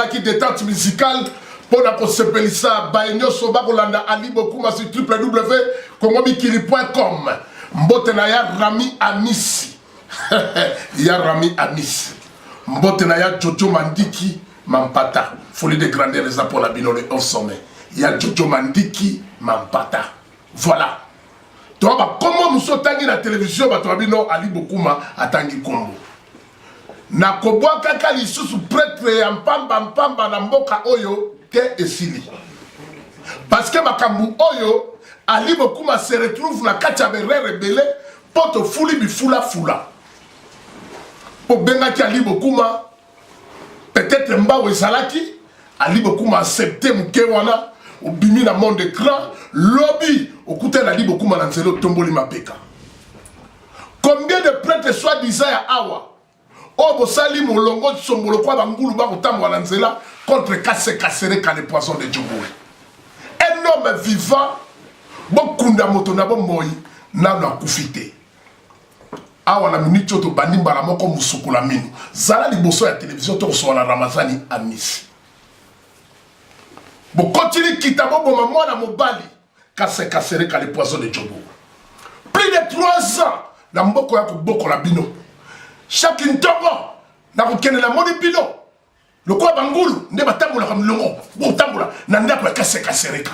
qui détente musicale pour la Kosepelisa Baenyo Soba Rolanda Ali Bokuma sur www.kongomikili.com. Mbotenaya Rami Amis. Ya Rami Amis. Mbotenaya Jojo Mandiki Mampata. Folie de grandeur les apôtres la bino le off sommet. Ya Jojo Mandiki Mampata. Voilà. Donc comment nous sommes tangi la télévision batwabino Ali Bokuma atangi Kombo. Na kobwa kaka lisusu prêtre ya mpamba na mboka oyo te esili. Parce que makambu oyo Ali Bokuma se retrouve na kati ya berere belé poto fuli bifula fula. Po benga ki Ali Bokuma peut-être mbawe salaki Ali Bokuma accepté muke wana au bimi na monde écran lobby au côté Ali Bokuma na nzelo tomboli mapeka. Combien de prêtres soi-disant ya awa oh, Bosali Molongo Sombolo kwa bangulu ba kotamwa na nzela contre Kasereka le poisson de Djoboul. Un homme vivant, bokunda moto na bomoi na na kufite. Awa na minute to bandimba la moko musukula minu. Zala liboso ya télévision to so na Ramazani Amis. Bo continue kitabo bo mwana mobali Kasereka le poisson de Djoboul. Plus de 3 ans na mboko ya kuboko la bino. Chaque ntongo na kokende na moni bino lokwa bangulu nde batambula ka milongo botambula na ndako ya Kasereka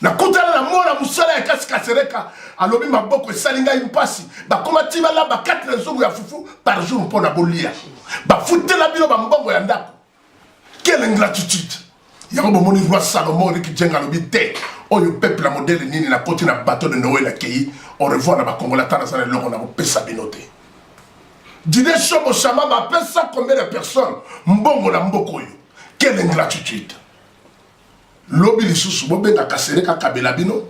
na kutana na mona musala ya Kasereka alobi maboko esalinga impasi bakoma tima la ba 4 nzobu ya fufu par jour mpona bolia bafutela bino bambongo ya ndako. Quelle ingratitude! Yango moni roi Salomon ki jenga lobi te oyo peuple modèle nini na koti na bateau de Noël accueilli on revoit na ba Congolais tana sana loko na pesa binote. Dîner chomo chama ba pesa combien de personnes mbongo na mboko yo. Quelle ingratitude! Lobi lisusu bobenga Kasereka kabela bino.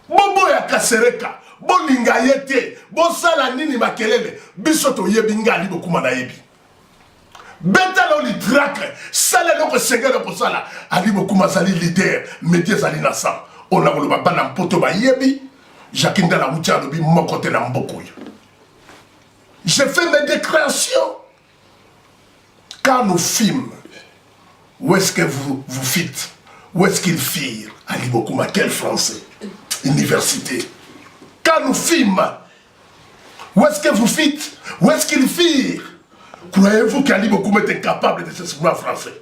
Bobo ya Kasereka bolinga yete bosala nini makelele biso to yebi ngali bokuma na yebi. Beta li traque, sale loko segere pour ça là. Ali Bokuma sali leader, métier sali nasa. On a voulu bana mpoto ba yebi, Jacques la Moutia lobi mokote na mboko. J'ai fait mes déclarations. Quand nous films, où est-ce que vous faites? Où est-ce qu'ils firent? Ali Bokuma, quel français? Université. Quand nous films, où est-ce que vous faites? Où est-ce qu'ils firent? Croyez-vous qu'Ali Bokuma est incapable de s'exprimer en français?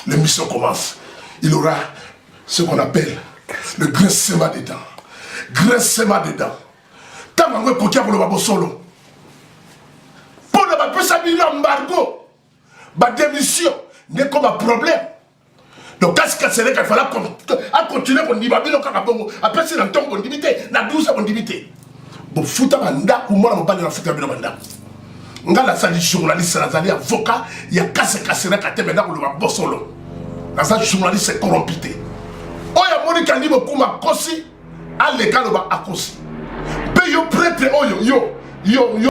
L'émission commence. Il aura ce qu'on appelle le grincement des dents. Grincement des dents. Tant que vous avez le babo solo. Pour ne pas s'habiller embargo, ma démission n'est comme un problème. Donc, qu'est-ce que c'est qu'il fallait continuer pour dire après c'est dans le temps pour dire na 12 pour dire bon fouta manda ou moi pas de la fouta manda. Ngala sali journaliste nazali avocat ya Kasereka temena ko lo bosolo. Nazali journaliste corrompité. Oya moni kandi Bokuma kosi aleka lo ba akosi. Pe yo prêtre oyo yo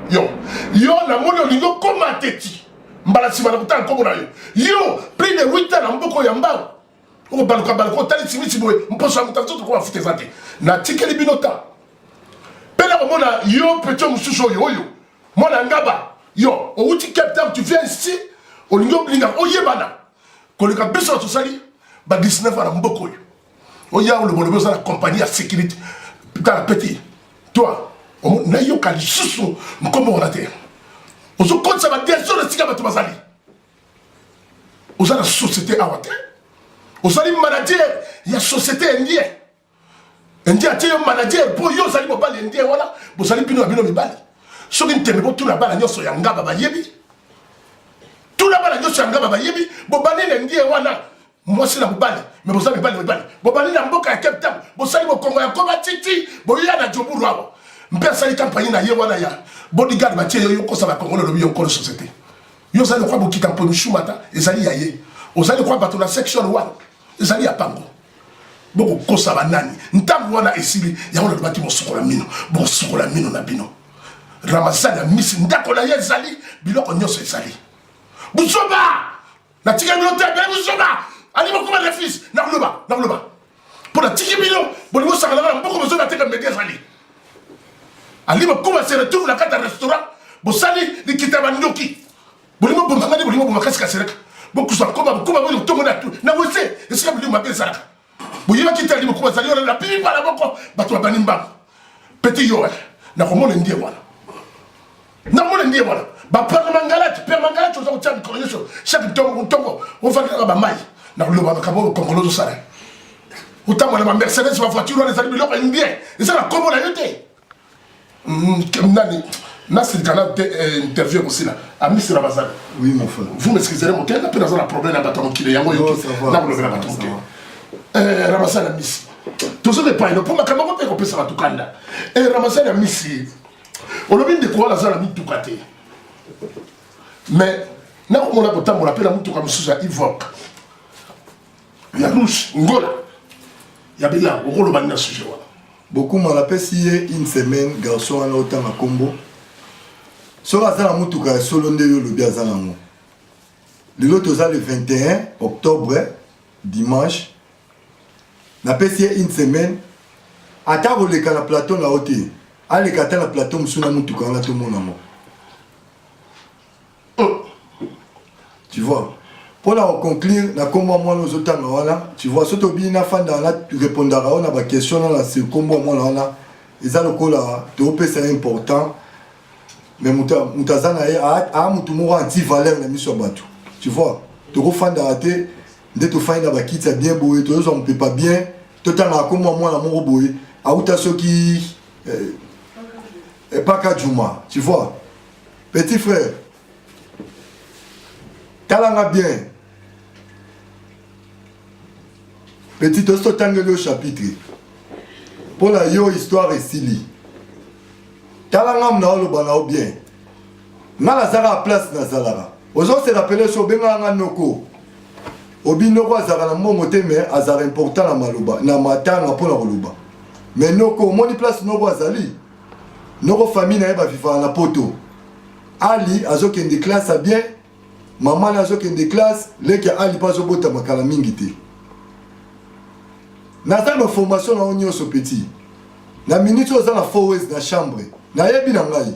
na moni olingo koma teti. Mbala sima na kutana ko na yo. Yo plus de 8 ans na mboko ya mbao. O balko tali simiti boy mposo mutato ko afute zate. Na tikeli binota. Pe na mona yo pecho mususo yo. Mona ngaba yo, au outil capteur, tu viens ici, au lieu de oyebana. Quand le cap sur sali, bah 19 ans mboko. Oya ou le bon besoin la compagnie à sécurité. Putain petit, toi, on n'a eu qu'à sous comme on a dit. On se compte ça va dire sur le cigare de Mazali. On a la société à Water. On a les managers, il y a société indienne. Indien a un manager pour yo, sali mobile indien, voilà. Vous allez bien à bali. So qui t'aime tout la balle nyoso yanga baba yebi tout la balle nyoso yanga baba yebi bobani ndie wana moi c'est la balle mais vous savez balle bobani na mboka ya Cape Town bo sali bo Kongo ya koba titi bo ya na Djoboul wabo mpesa li campagne na ye wana ya bodyguard ba tie yo ko sa ba Kongo lobi yo ko société yo sali kwa bokita mpo mishumata ezali yaye ozali kwa bato na section 1 ezali ya pango boko kosa ba nani ntambu wana esili ya wana lobaki mo sokola mino na bino Ramazani a mis ndako na ye zali biloko nyoso ezali busoba na tika bino te be busoba ali Bokuma le fils na loba pour la tika bino boni mo saka na mboko besoin na teka media zali ali Bokuma se retrouve na kata restaurant bosali likita bandoki bolimo bomangani bolimo bomakasi kasereka bokusa koma bolo tongo na wose esika bolimo mabezaka boyeba kitali bokuba zali ona la pipa la boko bato bani mbanga petit yo na komona ndiye wana na mona ndiye wana ba per mangalati oza kotia mikolo chaque tongo ofandaka bamai na koloba makabo kongolozo sala utamona ba Mercedes ba voiture wana ezali biloko bien eza na kombo na yo te nani Nasir Kana interview aussi là à Mr. Ramazan. Oui mon frère. Vous m'excuserez mon cœur, après dans un problème à bâton qui est yango yo. Na vous le bâton qui. Ramazan a Miss. Tout ça n'est pas une pour ma caméra peut couper ça va tout kanda. Ramazan a Miss. On a bien de quoi la zone a mis tout côté. Mais na ko mona botam on appelle mutu comme ça Ivoque. Ya rouge ngola. Ya bila o rolo banna sujet wala. Beaucoup m'ont appelé si une semaine garçon à autant à combo. Sur la zone à Moutouka, solo de yo le biazanango. Le lot le 21 octobre, dimanche. N'a pas si une semaine. À table le canal plateau na hôtel. À le canal la plateau m'suna Moutouka na tout mon amour. Tu vois. Pour la conclure, na comment moi nous autant là, tu vois surtout bien na fan dans là tu répondras on a ba question là c'est comment moi là. Ils a le coup là, tu peux c'est important. Mais mutazana a mutu mo anti valeur na mission bateau. Tu vois. Tu refan d'arrêter dès tu find ba kit c'est bien beau et toi on peut pas bien. Totalement comme moi la mon boy. A uta ceux qui pas Kadjuma, tu vois. Petit frère. Talanga bien. Petit osto tangeli au chapitre. Pour la yo histoire et sili. Talanga mna lo bana o bien. Na la zara place na zalara. Ozo se rappeler so benga nga noko. Obi noko azara na momo te mais azara important na maloba na matanga pour la roloba. Mais noko moni place noko azali. Noko famille na eba vivre na poto. Ali azo kende classe a bien. Maman azo kende classe, leki Ali pas zo bota makala mingi te. Naza ma formation na onyo so petit. Na minute oza na forest na chambre. Na yebi na ngai.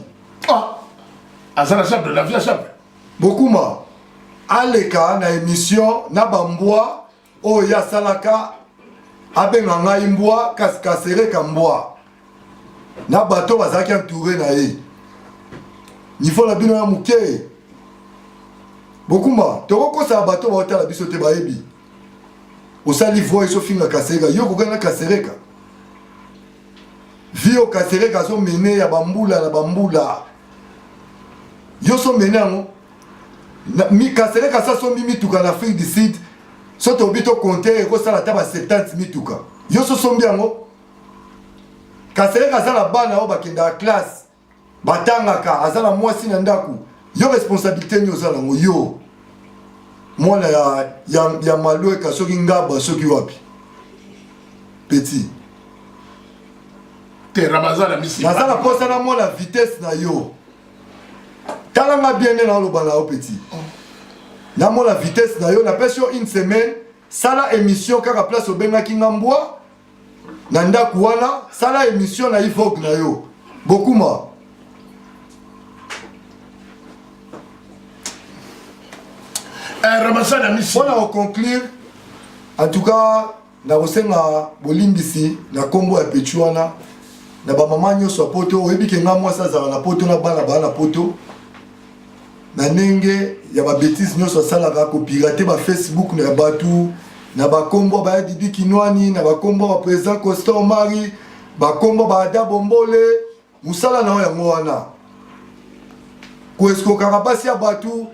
Ah. Aza na chambre, la vie à chambre. Beaucoup ma. Aleka na émission na bambwa o ya salaka abenga ngai mbwa kaskasere ka mbwa. Na bato bazaki entouré na ye. Niveau la bino ya muke. Beaucoup ma. Toko sa bato ba otala biso te ba yebi. Osali voix et sofinga kasereka yo kokana kasereka vio kasereka so mené ya bambula na bambula yo so mené ngo mi kasereka sa so mimi tuka na Afrique du Sud so to bito compter ko sala taba 70 mituka yo so so mbiango kasereka za na bana o bakenda classe batanga ka azala mwasi na ndaku yo responsabilité ni ozala ngo yo moi ya malou et soki ngaba soki wapi petit te Ramazan a misi nazala posa na moi la vitesse na yo talanga bien na lo bana o petit na moi la vitesse na yo na pesi une semaine sala émission kaka place obenga kingambwa na ndaku wana sala émission na Ivoque na yo beaucoup ma Ramazan a misi. Pour conclure, en tout cas, na rosenga bolimbisi na kombo ya pechuana na ba mama nyoso poto oyebi ke nga mwasa za na poto na bana poto na nenge ya ba bêtise nyoso sala ka ko pirater ba Facebook na batu na ba kombo ba Didi Kinwani na ba kombo ba président Constant Mari ba kombo ba Ada Bombole musala na ya ngwana ko esko karabasi ya batu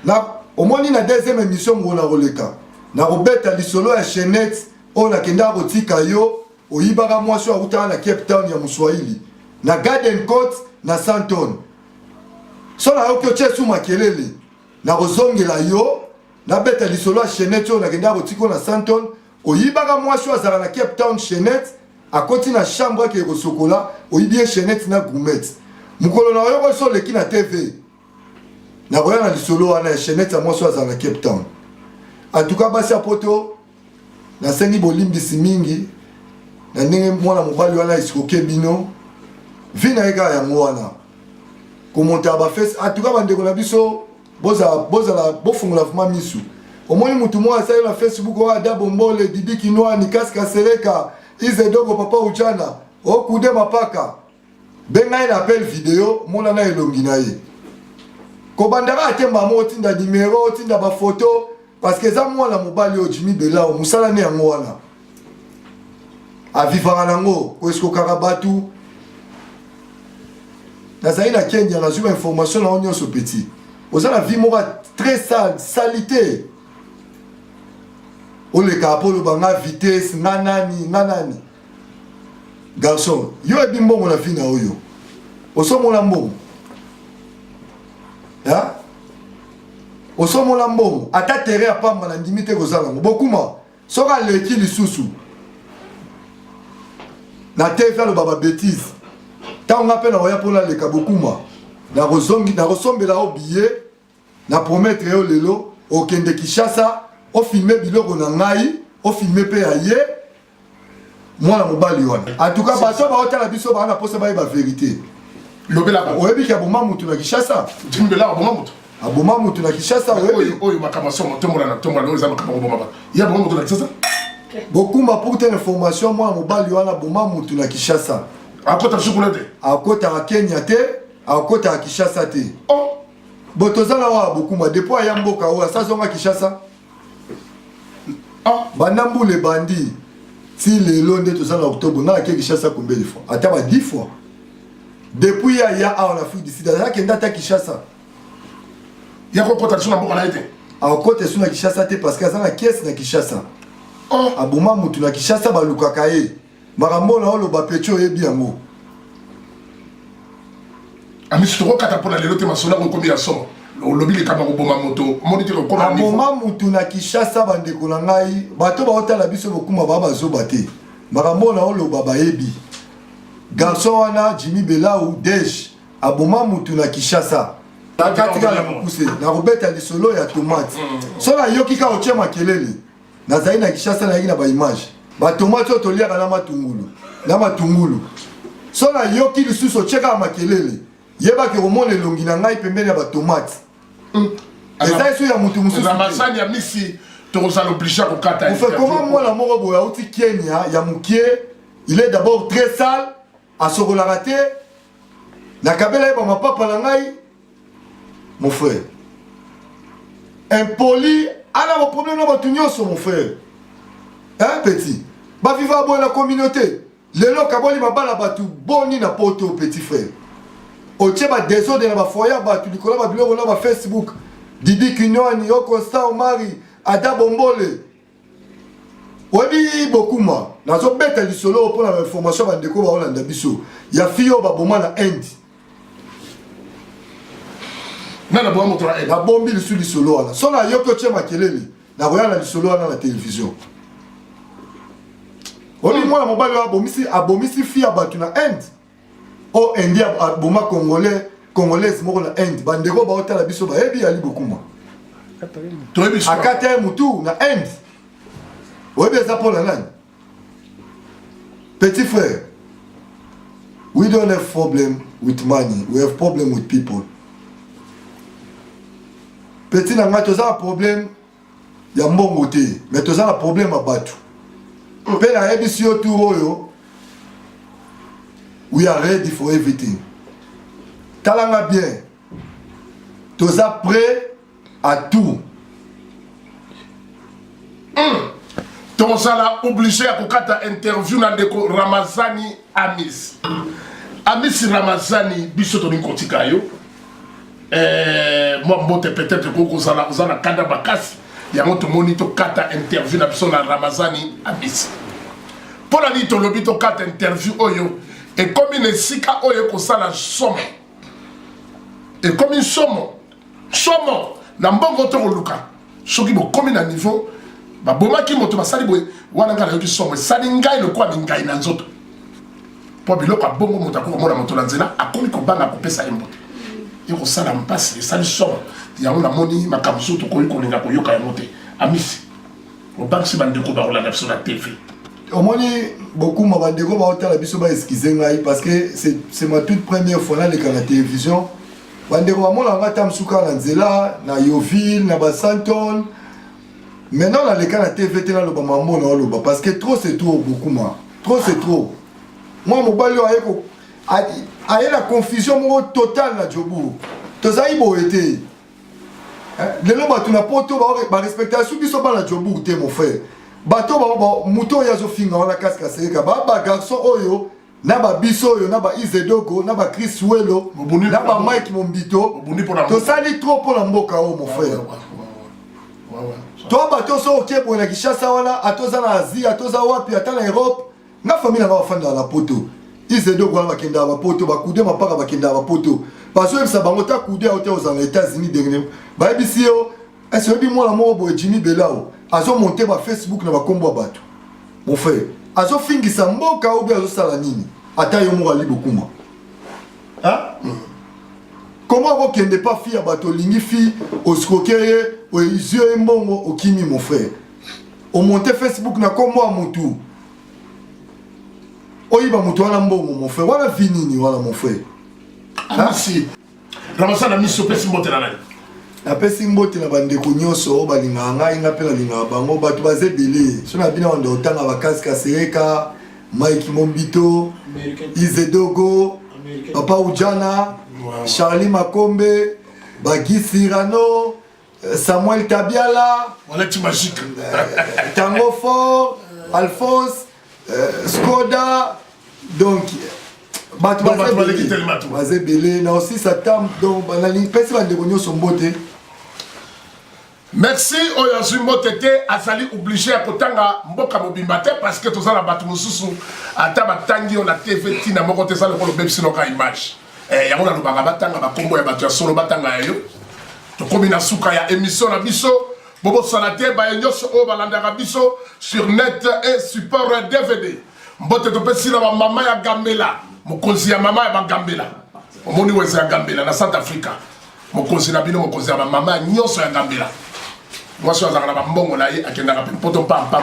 na au moins na deuxième émission ngona roleka na robeta lisolo ya chaînette on a kenda rotika yo oyibaka mwasi wa utana na Cape Town ya Muswahili na Garden Court na Santon so na okyo chesu makelele na rozongela yo na beta lisolo ya chaînette on a kenda rotika na Santon oyibaka mwasi wa zala na Cape Town chaînette a koti na chambre ke rosokola oyibie chaînette na gourmet mukolo na yo so leki na TV na roya na lisolo wana chaînette à moi soit dans la Cape Town. En tout cas basi apoto na sengi bolimbisi mingi na ndenge mwana mobali wana iskoke bino vina eka ya mwana komonta ba face en tout cas bande ko na biso bofungula vraiment misu omoni mutu moko asali na Facebook oyo ada bombole Didi Kinwani Kasi Kasereka Izedogo Papa Uchana okude mapaka bengai na appel vidéo mona na elongi na ye kobandaka atemba mo otinda numéro otinda bafoto parce que eza mwana mobali oyo Jimmy Belao mosala ne yango wana avivaka nango koeskokaka batu nazali na Kenya nazwi information na o nyonso petit oza na vie moko très sale salité oleka apolo banga vitesse nga nani garçon yo ebi mbongo na vie na oyo osomona mbongo ya osomona mbongo ata tere apamba na ndimi te kozala ngo bokuma soka leki lisusu na TV aloba ba bêtise ntango nga mpe na oya mpona leka bokuma nakosombela o billet na promettre yo lelo okende Kinshasa ofilme biloko na ngai ofilme mpe ya ye mwana mobali wana en tout cas baso baotala biso bana posa baye ba vérité lobela oyebiki aboma mutu na Kinshasa Jimmy Belao aboma mutu na Kinshasa oyo makamasomo tombola oyo za makama oboma ba ya aboma mutu na Kinshasa bokuma pour te information mwana mobali wana aboma mutu na Kinshasa akota shukula te akota Kenya te akota Kinshasa te botozala wa bokuma depuis aya mboka oyo asazonga Kinshasa bandambule bandi si lelo nde tozala octobre na ake Kinshasa combien de fois ata ba 10 fois depuis ya en Afrique du Sud akenda ta Kinshasa ya kokota suna mboka na ete akota suna Kinshasa te parce que azana caisse na Kinshasa aboma mutu na Kinshasa balukaka ye makambo na oloba pecho yebi yango amisi tokokata mpona lelo te masola kokomi ya somo olobi likama koboma moto omoni te kokoma aboma mutu na Kinshasa bandeko na ngai bato baotala biso bokuma baba bazoba te makambo na oloba bayebi garçon wana Jimmy Belao Dej aboma mutu na Kinshasa katika na mukuse na kobeta lisolo ya tomate so na yoki ka otie makelele nazali na Kinshasa na yaki na ba image ba tomate otoliaka na matungulu so na yoki lisusu otieka makelele yebaki omona elongi na ngai pembeni ya ba tomate eza esu ya mutu mususu ramasani ya misi tokozala obligé kokata on fait comment mwana moko boye auti Kenya ya mukie il est d'abord très sale asokolaka te nakabela ye bamapapa na ngai mon frère impoli ana baproblème na bato nyonso mon frère hein petit baviva boye na communauté lelo kaboli mabala bato boni na poto petit frère otie ba désordre na bafoya bato likolo ba biloko na ba Facebook Didi Kinwani yo Constant Omari Ada Bombole oyebi bokuma nazobeta lisolo mpona bainformation bandeko baolanda biso ya fiyo baboma na Inde nana boma moto na Inde babombi lisu lisolo wana so na yoki otie makelele na koya na lisolo wana na télévision oyebi mwana mobali oyo abomisi fiya bato na Inde o Indi aboma congolaise moko na Inde bandeko baotala biso bayebi yali bokuma akata ye mutu na Inde oyebi eza mpona nani petit frère we don't have problem with money we have problem with people petit na ngai toza na problème ya mbongo te mais toza na problème ya bato mpe nayebisi yo tour oyo we are ready for everything talanga bien toza prêt à tout tozala obligé ya kokata interview na ndeko Ramazani Amis Ramazani biso tolingi kotika yo mwa mbote peut-être kokozala ozala kanda makasi yango tomoni tokata interview na biso na Ramazani Amis mpona nini tolobi tokata interview oyo ekomi na esika oyo ekosala somo ekomi somo na mbongo tokoluka soki bokomi na niveau babomaki moto basali boye wana ngai nayoki somo esali ngai lokola mingai na nzoto mpo biloko abongo moto akokomona moto na nzela akomi kobanga kopesa ye mbote ekosala mpasi esali somo yango namoni makambo so tokoki kolinga koyoka yango te Amisi obangisi bandeko bakolanda biso na TV omoni bokuma bandeko baotala biso baeskize ngai parce que c'est ma toute première fois naleka na télévision bandeko bamona nga ta msuka na nzela na Yoville na Basanton. Maintenant dans les cas de TV te na loba mambo na loba parce que trop c'est trop beaucoup moi. Trop c'est trop. Moi mon bali ayeko a la confusion totale na Djobu. Tozai bo été. Lelo batu na poto ba respectation biso ba na Djobu te mon frère. Bato ba muto ya zo finga na casque sereka ba garçon oyo na ba biso oyo na ba Izedogo na ba Chris Welo na ba Mike Mombito. Tozali trop pour la mboka o mon frère. Toi bato so ok pour na Kinshasa wana atoza na Asie atoza wapi ata na Europe na famille na ba fanda na poto. Izedogo wana bakenda ba poto bakude mapaka bakenda ba poto. Parce que ça bango ta kude a aux États-Unis dernier. Ba bisi yo est-ce que moi la mo bo Jimmy Belao azo monter ba Facebook na ba kombo bato. Mon frère, azo fingisa mboka obi azo sala nini? Ata yo mo ali bokuma. Hein? Comment vous ne pas fi à bateau lingi fi au skokeye au yeux mbongo au kimi mon frère. Au monter Facebook na kombo a mutu. Oyiba mutu wana mbongo mon frère. Wala vinini wala mon frère. Merci. Ramasa na miso pesi mbote na nani. Na pesi mbote na bandeko nyonso balinga ngai nga pe na linga bango bato bazebele. So na bina wanda otanga bakasi kasereka, Mike Mombito, Izedogo, Papa Ujana, Charlie Makombe, Bagui Cyrano, Samuel Tabiala, magique. Tango Fort, Alphonse, Skoda, donc bazebele na aussi sa tam donc banali pesi bandeko nyonso mbote. Merci Oyazui Motete azali obligé à kotanga mboka mobimba te parce que tous la batu mususu ata batangi on a TV tina moko te sala ko lo bebsi no ka image yango na lobanga batanga bakombo ya batu ya solo batanga yo to komina suka ya émission na biso bobo salate ba nyonso o balandaka biso sur net et support DVD mbote to pesi na ba mama ya Gambela mokonzi ya mama ya Gambela omoni wese ya Gambela na South Africa mokonzi na bino mokonzi ya mama nyonso ya Gambela. Moi, je suis à la bambongo là, et à la poto pam pam.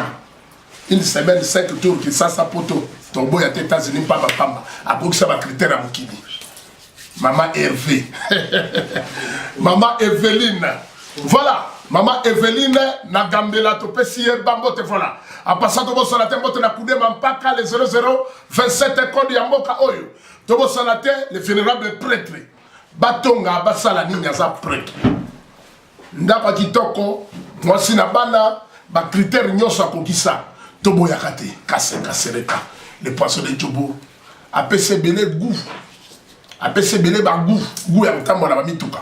Une semaine, 5 tours qui ça poto. Ton boy à États-Unis, pam pam. À Bruxelles, ça va critère à Moukini. Maman Hervé. Maman Evelyne. Voilà. Maman Evelyne, na Gambela, to pesier bambote, voilà. À passant de vos salatés, moto na koudé, mampaka, les 0027 code yamboka oyo. De vos salatés, les vénérables prêtres. Batonga, basala nina za prêtre. Ndapa kitoko mwasi na bana ba critère nyonso akokisa tobo yakate kasereka le poisson de Djobo apese belé goût apese belé ba goût ya mtambo na ba mituka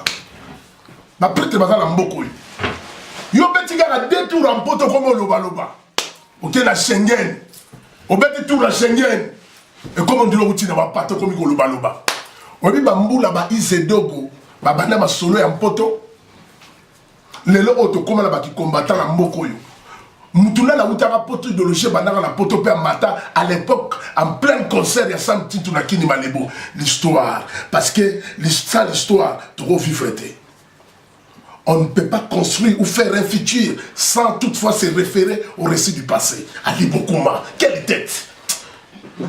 ba prêtre bazala mboko yo betika na 2 tours en poto comme loba OK na Schengen o beti tour na Schengen et comme on dit lo uti na ba pato comme ko loba obi ba mbula ba Izedogo ba bana ba solo ya mpoto. Les autres comme la baki combattant la mbokoyo. Mutuna la utara poto idéologie banana la poto pe mata à l'époque en plein concert ya Sam Tintu na Kini Malebo l'histoire parce que l'histoire trop vivre. On ne peut pas construire ou faire un futur sans toutefois se référer au récit du passé. Ali Bokuma, quelle tête!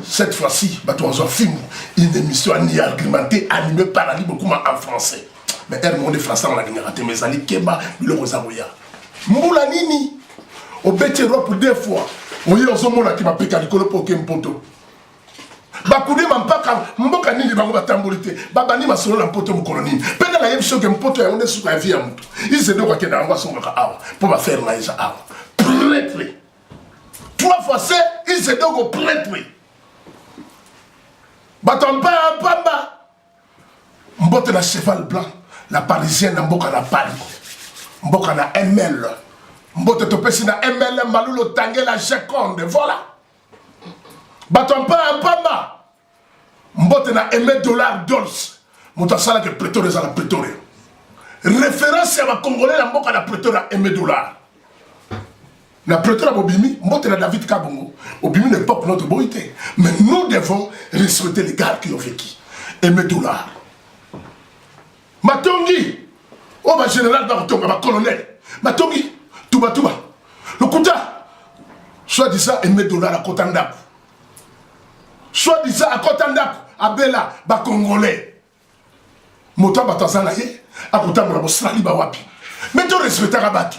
Cette fois-ci, on a film une émission argumentée animée par Ali Bokuma en français. Mais elle monde français on a gagné raté mais ali keba biloko zaboya mbula nini obeti Europe 2 fois oyi ozomona ki mapeka likolo poke mpoto bakude mampaka mboka nini bango batambolite babani masolo na mpoto mkolonini penda na yebisho ke mpoto ya onde suka ya via mtu ize ndo kwa kenda ngwa songa awa pour ba faire naïsa awa prêtre 3 fois c'est ize dogo prêtre batompa pamba mbote na cheval blanc. La parisienne mboka na Paris. Mboka na ML. Mbote topesi na ML malulo tangue la Jeconde. Voilà. Baton pa pamba. Mbote na $1 dollars. Mutasala que Pretoria za la Pretoria. Référence à ma Congolais la mboka na Pretoria $1. La Pretoria bobimi, mbote na David Kabongo. Obimi l'époque notre boité. Mais nous devons respecter les gars qui ont vécu. $1. Matongi, oh ma général Barotonga, ma colonel, Matongi, Touba, le Kouta, soit dit ça, $1 à Kotandaku, soit dit ça à Kotandaku, à Bella, Congolais. moto abato na ye akotambola Australie ba wapi mais to respectaka bato.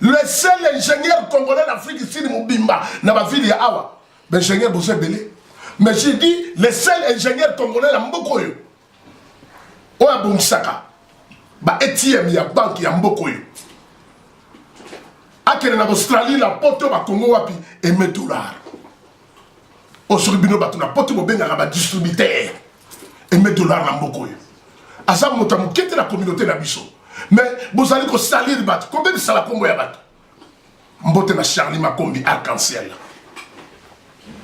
Le seul ingénieur congolais d'Afrique ici Mobimba na ba ville ya awa ingénieur Bosé Belé. Mais j'ai dit le seul ingénieur congolais na Mbokoyo oya bongsaka ba ATM ya banque ya Mbokoyo akele na Australie la poto ba Congo wapi eme dollar osoribino bato na poto bobenga ba distributeur eme dollar na Mbokoyo asa moto mokete la communauté na biso mais vous allez ko salir bato combien de sala Congo ya bato mbote na Charlie Makombi arc-en-ciel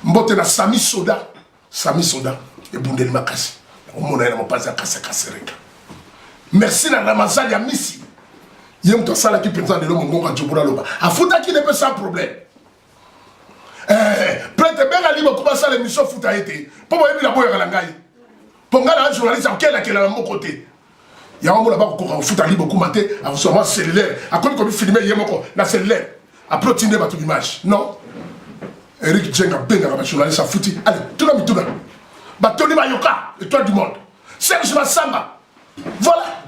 mbote na Sami Soda et Bundeli Makasi omona ina mopaza kasa kasereka. Merci na Ramazan ya misi yem to sala ki penza de lo mongonga jobura loba afuta ki ne peut sans problème prête benga libo ko basala émission futa été po boyebi la boya la ngai ponga la journaliste akela kela na mon côté ya mo la ba ko futa libo ko maté a so cellulaire akomi ko filmer yemoko na cellulaire après tinde ba tout image non. Eric Djenga benga la journaliste afuti allez tout la mituna batoni bayoka étoile du monde Serge Massamba voilà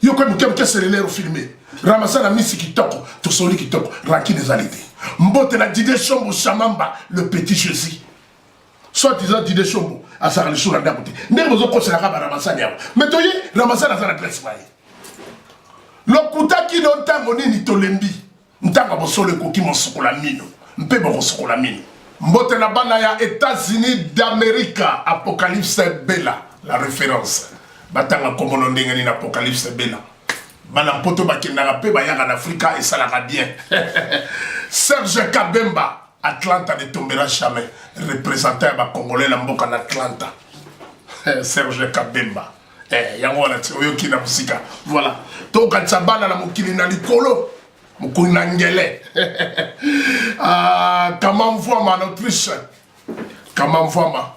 yoko mukemke cellulaire filmé Ramazan a misi kitoko to soli kitoko raki des alités mbote na Didier Chombo Chamamba le petit Jésus soit disant Didier Chombo a sa religion na côté ndé bozo ko sera ba Ramazan yawo mais toyi Ramazan a sa adresse baye lokuta ki no ntango nini tolembi ntango bosole ko ki mosukola mino mpe bokosukola mino mbote na bana ya États-Unis d'Amérique Apocalypse Bella la référence batanga komono ndenge ni Apocalypse Bella bana mpoto bakendaka pe bayaka na Afrika et ça la bien. Serge Kabemba Atlanta ne tombera jamais représentant ba congolais la mboka na Atlanta. Serge Kabemba yango wana tsoyo kina musika voilà to katsabana na mokili na likolo mukuna ngele comment voir ma Autriche comment voir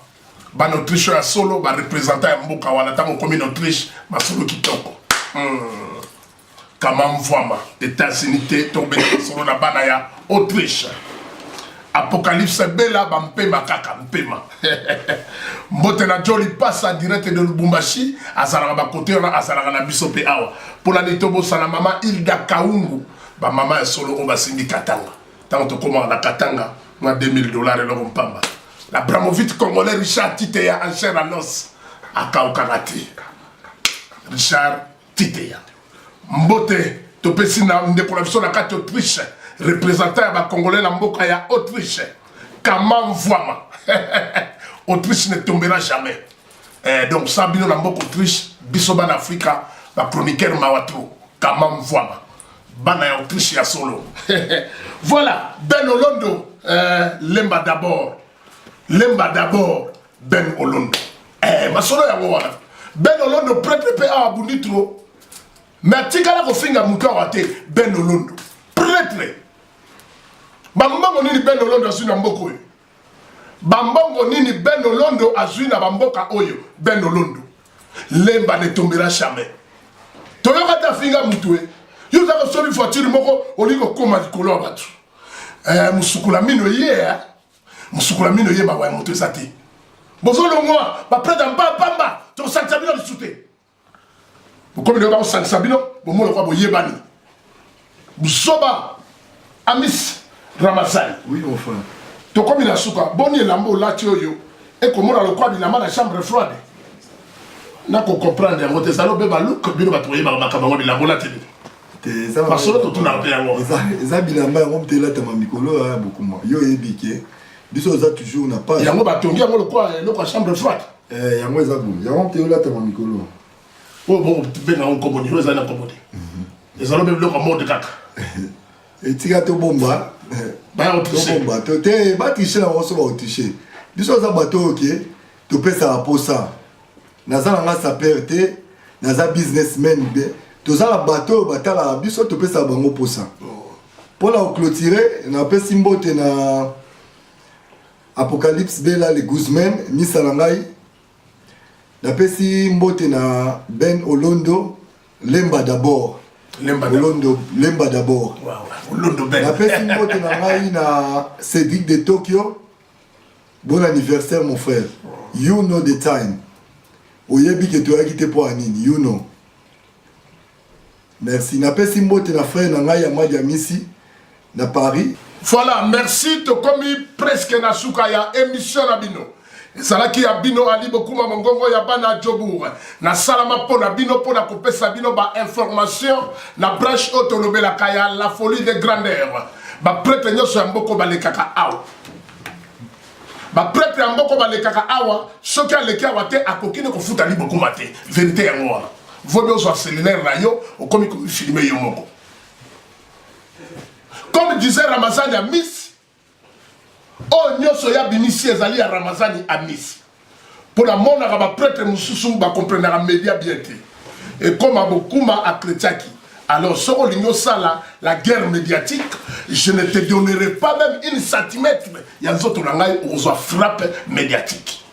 ma Autriche ya solo ba représentant ya mboka wana tango comme une Autriche ma solo kitoko comment voir ma États-Unis tombé solo na bana ya Autriche Apocalypse Bella bampema kaka mpema mbote na Joli passa direct de Lubumbashi azalaka ba côté na azalaka na biso pe awa pour la nitobo sana mama Hilda Kaungu ba mama ya solo on va sindi Katanga tant to comment na Katanga na $2000 et le mpamba la Bramovite congolais Richard Titeya en chair à os akaokarati Richard Titeya mbote to pesi na ndeko la biso na kati Autriche représentant ba congolais na mboka ya Autriche comment voima Autriche ne tombera jamais donc ça bino na mboka Autriche biso ban Afrika ba chroniqueur mawatro comment voima bana ya Autriche ya solo voilà Ben Olondo lemba d'abord Ben Olondo ma solo ya wana Ben Olondo prêtre pe a abundi trop mais tikala ko finga muka wate Ben Olondo prêtre bambongo nini Ben Olondo azui na mboka oyo bambongo nini Ben Olondo azui na bamboka oyo Ben Olondo lemba ne tombera jamais toyoka ta finga mutwe yo za ko sobi voiture moko olingo koma likolo abatu musukula mino ye ba wa moto zati bozolo moi ba près d'un pamba to santabino le souté comme le ba santabino bo mo le kwa bo yebani busoba amis Ramazan oui mon frère to comme il a souka boni lambo lati oyo e ko mo la le kwa bi la ma la chambre froide na ko comprendre ngo te salo be ba look bino ba to yeba ba kabango bi lambo lati parce que tout n'a pas encore ça bilamba on te la tama mikolo beaucoup moins yo ebike biso za toujours n'a pas yango ba tongi yango le quoi chambre froide yango eza bon yango te la tama mikolo oh bon benga on komoni yo za na komoni ezalo be le ko mode kaka etika to bomba ba o tricher bomba to te ba tricher na oso ba tricher biso za bato OK to pesa pour ça nazala nga sa perte naza businessman toza la bateau batala biso to pesa bango posa pour la clôturer na pesi mbote na Apocalypse Bella les Guzman misalangai na pesi mbote na Ben Olondo lemba d'abord Olondo lemba d'abord Olondo Ben na pesi mbote na ngai na Cédric de Tokyo bon anniversaire mon frère you know the time oyebi ke toyaki te po anini you know. Merci. Napesi mbote na frère na ngai ya Madi Amisi na Paris. Voilà, merci to komi presque na suka ya émission na bino. Ezalaki ya bino ali bokuma mongongo ya bana Jobour. Na salama po na bino po na kopesa bino ba information na branche autolobela kaya la folie de grandeur. Ba prêtre nyoso ya mboko balekaka awa. Ba prêtre ya mboko balekaka awa, soki aleki awa te akokine kofuta li bokuma te. Vérité ya ngwa. Vodio zo cellulaire na yo, okomi ko filmer yo moko. Comme disait Ramazani à Miss, oh nyoso ya binisi ezali ya Ramazani à Miss. Pour la mona ba prêtre mususu ba comprendre la média bien te. Et comme abokuma a Kretiaki. Alors, sur la guerre médiatique, je ne te donnerai pas même une centimètre. Il y a d'autres langages où on frappe médiatique.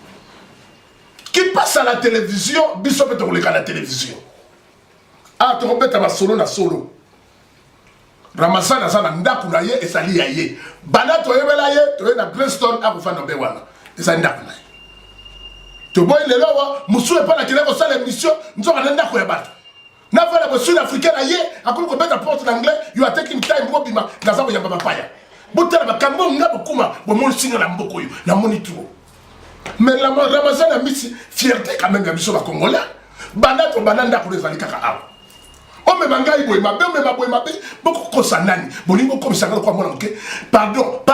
Qui passe à la télévision, Bishop est au à la télévision. Ah, tu remets ta solo na solo. Ramazan na ndaku na ye et sali ya ye. Bana to yebela ye, to na Greenstone a ko fana bewana. Et ça ndaku na ye. To boy le lawa, musu e pa na kile ko sala émission, nzoka na ndaku ya bato. Na fa la Sud-Africain na ye, akolo ko beta porte en anglais, you are taking time mo bima na zabo ya baba paya. Botala bakambo ngabo kuma, bo mon singa na mboko yo, na monitor. Mais la Ramazan a mis fierté quand même ya biso ba Congolais. Bana to bana ndaku les alikaka awa. O me bangai boy mabe, boy mabe, beaucoup kosa nani. Bolingo comme ça ko mona mke. Pardon,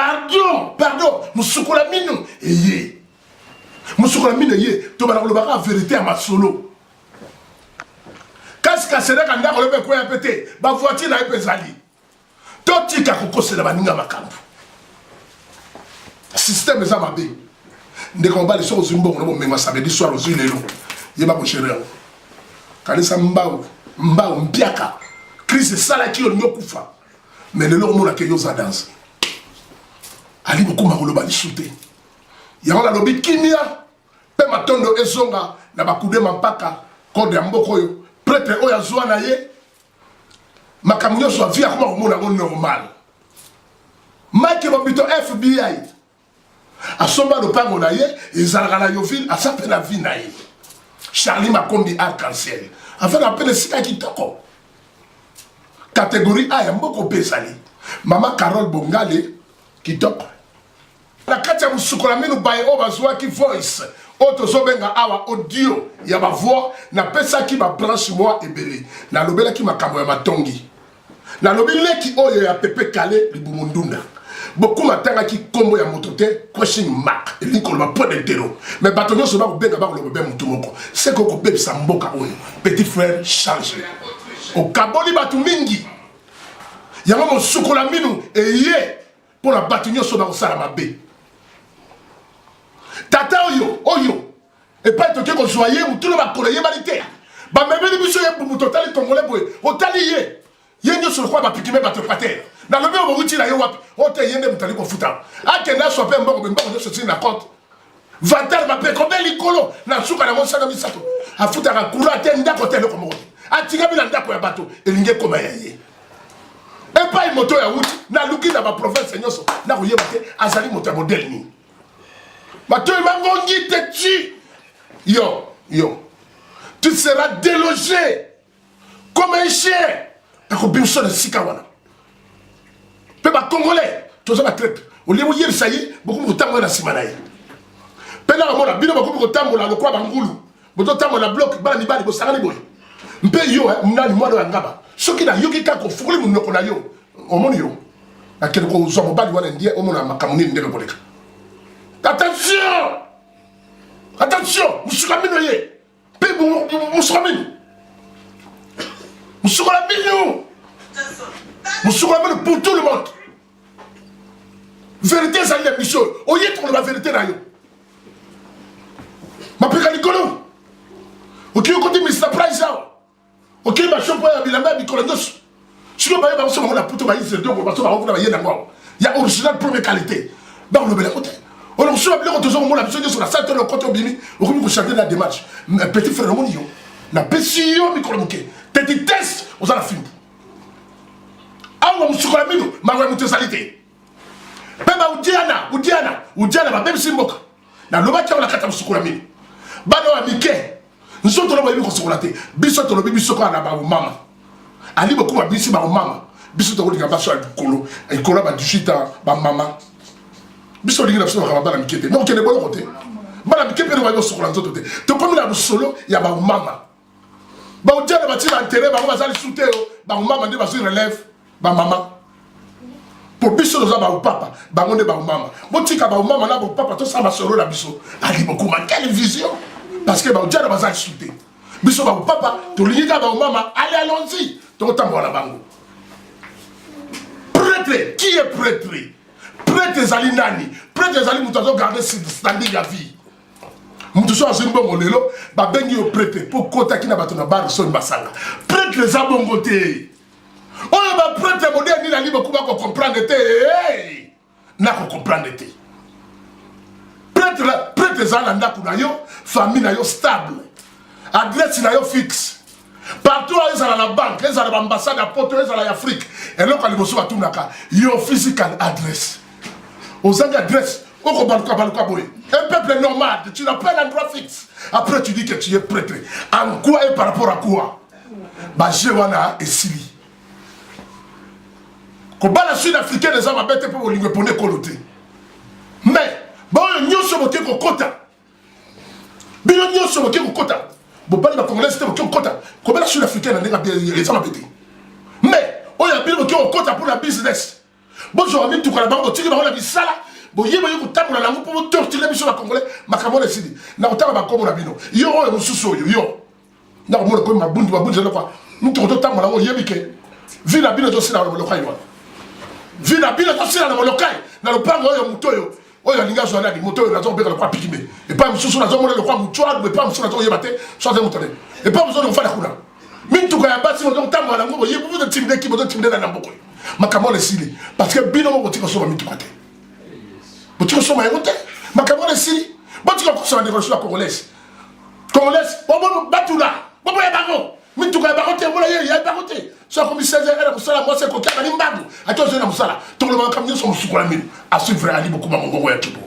musukola minu eye. Musukola minu eye, to bana ko ba vérité à ma solo. Qu'est-ce que c'est que ndako lebe ko ya pété ba voiture na epezali to tika kokosela baninga makambo système za mabe ndeko mbali so zimbongo no menga samedi soir aux lelo yeba ko chérie kanisa mbao mpiaka crise sala ki onyo kufa mais lelo mona ke yo za danse ali bokuma ko loba lisute ya la lobi kimia pe matondo ezonga na bakude mampaka kode ya mboko yo prêtre oya zwa na ye makamyo so via kuma komona ngo normal Mike Bobito FBI asomba lo pango na ye ezalaka na Yoville asape na vie na ye Charlie Makombi arc-en-ciel afin d'appeler sika kitoko catégorie A ya mboko pesali mama Carole Bongale kitoko na kati ya musukola minu baye o bazwa ki voice Auto zobenga awa audio ya ba voix na pesa ki ba branche moi ebele na lobela ki makambo ya matongi na lobele ki oyo ya pepe kale libumundunda beaucoup matanga ki kombo ya motote question mark et likolo ba point d'interro mais batonyo so ba ko benga ba ko lobe mutu moko c'est ko ko bebisa mboka oyo petit frère change o kaboli batu mingi yango mo sukola minu eye pour la batonyo so ba ko sala mabe tata oyo et pas toke ko joyer mutu le bakolo ye balite ba mebeli biso ye bumu total congolais boy otali ye nyo so kwa ba pikime ba topater na lobe o wuti na yo wapi o te yende mutali ko futa akenda so pe mboko nyo so na compte vatal ba pe ko beli kolo na suka na monsa na misato afuta ka kula te ndako te ko mo atinga bila ndako ya bato elinge koma ya ye et pas moto ya wuti na luki na ba province nyoso na ko yeba te azali moto ya modèle ni Mathieu Mangongi te tue. Yo, tu seras délogé comme un chien. Parce que Bimson est si kawana. Peba Congolais, tu as ma traite. Au lieu de ça y est, beaucoup de temps on a simanaï. Pena mona, bino beaucoup de temps on a le quoi bangulu. Beaucoup de temps on a bloc, bani bani, bosangani boy. Mpe yo, mnani mwana ngaba. Soki na yoki kako fukuli mun noko na yo. Omoni yo. Na kele ko zo mobali wana ndie omona makamuni ndebe boleka. Attention, Moussouklamino ye. Moussouklamino pour tout le monde. Vérité, ça l'est, Michel. Oye, pour la vérité, là. Ma péka Nicolo. Ok, on dit Mr. Price, ok, ma chambre à Bilamba, Nicolas. Si on va y avoir la poutre, il y a original première qualité. Dans le bel côté. On a sur la sur la salle de côté bimi, on peut changer la démarche. Petit frère mon yo, na pesio micromoke. Petit test, on a la film. Ah on me sur la mino, ma mutualité. Peba Udiana, ba même simboka. Na loba kia la kata sur la mino. Bano amike. Nous sommes tous les consolatés. Biso tolo biso ko na ba mama. Ali beaucoup ba bisi ba mama. Biso tolo ka ba so kolo. E kolo ba dushita ba mama. Biso lingi na so ka ba la mikete. Non kene bon côté. Ba la mikete no ba yo sokola nzoto te. To comme la solo ya ba mama. Ba o dia ba ti na intérêt ba ba za souté ba mama de ba so relève ba mama. Pour biso nous avons papa, bah on est bah maman. Bon tika bah maman là bon papa tout ça va se la biso. Ali beaucoup ma quelle vision parce que bah on dirait bah ça chuter. Biso bah papa, to liga bah maman, allez allons-y. To tambo la bango. Prêtre, qui est prêtre? Prêtre zali nani? Prêtre zali mutazo garder standing la vie. Mutazo azini bongo lelo, bah bengi au prêtre pour kota ki na batona bar son basanga. Prêtre za bongo te. Oh, ma prêtre moderne, il a dit beaucoup de comprendre. N'a pas comprendre. Prêtre, Zalanda, famille stable. Adresse fixe. Partout, ils sont à la banque, ils sont à l'ambassade, à Porto, ils sont à l'Afrique. Et là, quand ils sont à tout ils physical adresse. Aux adresses, un peuple nomade, tu n'as pas l'endroit fixe. Après, tu dis que tu es prêtre. En quoi et par rapport à quoi? Bah, Jewana et Sili. Quand la Sud-Africaine les hommes bête pour vous répondre coloté. Mais bon nous sommes qui kota. Bien nous sommes qui kota. Bon pas les Congolais c'était qui kota. Comment la Sud-Africaine les hommes bête. Mais on y a bien qui kota pour la business. Bon j'aurais mis tout la banque tu vas la bisala. Bon yé yo kota pour la langue pour torturer les Congolais. Makamo les sidi. Na kota ba comme la bino. Yo yo mususu yo. Na mo ko ma bundu là quoi. Nous te kota mo la mo yebike. Vi la bino to sina le local yo. Vina bila tosila na molokai na lopango oyo mutoyo oyo linga zo na ni mutoyo na zo beka kwa pikime et pas mususu na zo mona le kwa mutoa mais pas mususu na zo yebate so za mutone et pas mususu na kuna mintu ka yabasi mo zo tamwa na ngo yebu zo timde ki mo zo timde na mboko makamo le sili parce que bino mo botiko so ba mintu kate botiko so ma yote makamo le sili botiko ko so na négociation congolaise bobo batula bobo ya bango mintu ka barote mo la ya barote so comme 16 heures musala moi c'est ko kaba ni mbangu atozo na musala to le bankamyo so musukola mini a suivre ali beaucoup ma mongo ya kibo.